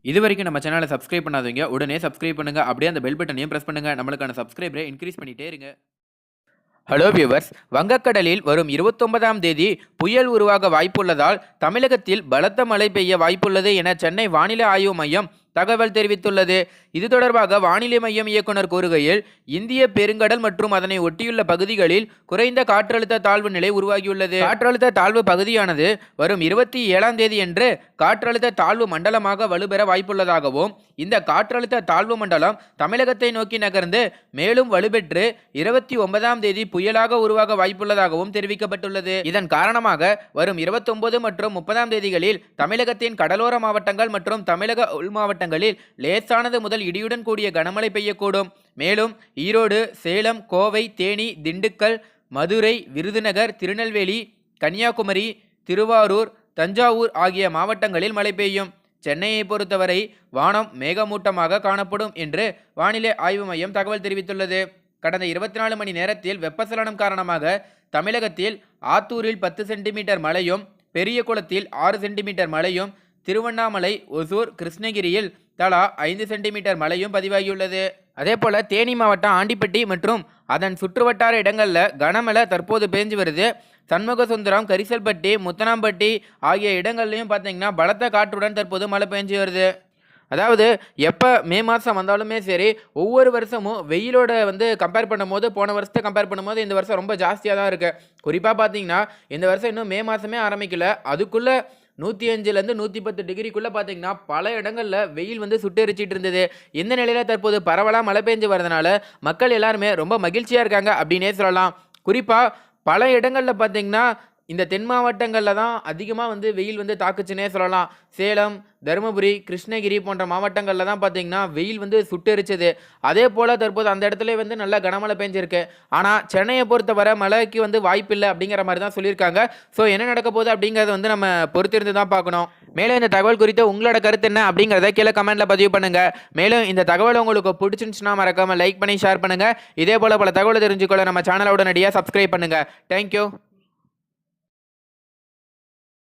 இதுவரைக்கும் நம்ம சேனலை சப்ஸ்கிரைப் பண்ணாதீங்க, உடனே சப்ஸ்கிரைப் பண்ணுங்க. அப்படியே அந்த பெல் பட்டனையும் பிரஸ் பண்ணுங்க. நம்மளுக்கான சப்ஸ்கிரைபரை இன்க்ரீஸ் பண்ணிட்டே இருங்க. ஹலோ வியூவர்ஸ், வங்கக்கடலில் வரும் 29ஆம் தேதி புயல் உருவாக வாய்ப்புள்ளதால் தமிழகத்தில் பலத்த மழை பெய்ய வாய்ப்புள்ளது என சென்னை வானிலை ஆய்வு மையம் தகவல் தெரிவித்துள்ளது. இது தொடர்பாக வானிலை மையம் இயக்குனர் கூறுகையில், இந்திய பெருங்கடல் மற்றும் அதனை ஒட்டியுள்ள பகுதிகளில் குறைந்த காற்றழுத்த தாழ்வு நிலை உருவாகியுள்ளது. காற்றழுத்த தாழ்வு பகுதியானது வரும் 27ஆம் தேதி என்று காற்றழுத்த தாழ்வு மண்டலமாக வலுப்பெற வாய்ப்புள்ளதாகவும், இந்த காற்றழுத்த தாழ்வு மண்டலம் தமிழகத்தை நோக்கி நகர்ந்து மேலும் வலுப்பெற்று 29ஆம் தேதி புயலாக உருவாக வாய்ப்புள்ளதாகவும் தெரிவிக்கப்பட்டுள்ளது. இதன் காரணமாக வரும் 29 மற்றும் 30ஆம் தேதிகளில் தமிழகத்தின் கடலோர மாவட்டங்கள் மற்றும் தமிழக உள் மாவட்டங்களில் லேசானது முதல் இடியுடன் கூடிய கனமழை பெய்யக்கூடும். மேலும் ஈரோடு, சேலம், கோவை, தேனி, திண்டுக்கல், மதுரை, விருதுநகர், திருநெல்வேலி, கன்னியாகுமரி, திருவாரூர், தஞ்சாவூர் ஆகிய மாவட்டங்களில் மழை பெய்யும். சென்னையை பொறுத்தவரை வானம் மேகமூட்டமாக காணப்படும் என்று வானிலை ஆய்வு மையம் தகவல் தெரிவித்துள்ளது. கடந்த 24 மணி நேரத்தில் வெப்பச்சலனம் காரணமாக தமிழகத்தில் ஆத்தூரில் 10 சென்டிமீட்டர் மழையும், பெரியகுளத்தில் 6 சென்டிமீட்டர் மழையும், திருவண்ணாமலை, ஒசூர், கிருஷ்ணகிரியில் தலா 5 சென்டிமீட்டர் மழையும் பதிவாகியுள்ளது. அதேபோல தேனி மாவட்டம் ஆண்டிப்பட்டி மற்றும் அதன் சுற்றுவட்டார இடங்களில் கனமழை தற்போது பெஞ்சு வருது. சண்முகசுந்தரம், கரிசல்பட்டி, முத்தனாம்பட்டி ஆகிய இடங்கள்லையும் பார்த்தீங்கன்னா பலத்த காற்றுடன் தற்போது மழை பெஞ்சு வருது. அதாவது எப்போ மே மாதம் வந்தாலுமே சரி, ஒவ்வொரு வருஷமும் வெயிலோட கம்பேர் பண்ணும்போது போன வருஷத்தை கம்பேர் பண்ணும்போது இந்த வருஷம் ரொம்ப ஜாஸ்தியாக தான் இருக்குது. குறிப்பாக பார்த்தீங்கன்னா இந்த வருஷம் இன்னும் மே மாதமே ஆரம்பிக்கல, அதுக்குள்ளே 105லேருந்து 110 டிகிரிக்குள்ளே பார்த்தீங்கன்னா பல இடங்களில் வெயில் சுட்டெரிச்சிட்டு இருந்தது. இந்த நிலையில் தற்போது பரவலாக மழை பெஞ்சு வரதுனால மக்கள் எல்லாருமே ரொம்ப மகிழ்ச்சியாக இருக்காங்க அப்படின்னே சொல்லலாம். குறிப்பாக பல இடங்களில் பார்த்தீங்கன்னா இந்த தென் மாவட்டங்களில் தான் அதிகமாக வெயில் தாக்குச்சுன்னே சொல்லலாம். சேலம், தருமபுரி, கிருஷ்ணகிரி போன்ற மாவட்டங்களில் தான் பார்த்தீங்கன்னா வெயில் சுட்டெரிச்சது. அதே போல் தற்போது அந்த இடத்துல நல்லா கனமழை பெஞ்சிருக்கு. ஆனால் சென்னையை பொறுத்தவரை மழைக்கு வாய்ப்பில்லை அப்படிங்கிற மாதிரி தான் சொல்லியிருக்காங்க. ஸோ என்ன நடக்க போகுது அப்படிங்கிறத நம்ம பொறுத்திருந்து தான் பார்க்கணும். மேலும் இந்த தகவல் குறித்து உங்களோட கருத்து என்ன அப்படிங்கிறத கீழே கமெண்ட்டில் பதிவு பண்ணுங்கள். மேலும் இந்த தகவல் உங்களுக்கு பிடிச்சிருந்துச்சுன்னா மறக்காமல் லைக் பண்ணி ஷேர் பண்ணுங்கள். இதே போல் பல தகவலை தெரிஞ்சுக்கொள்ள நம்ம சேனலை உடனடியாக சப்ஸ்கிரைப் பண்ணுங்கள். தேங்க்யூ.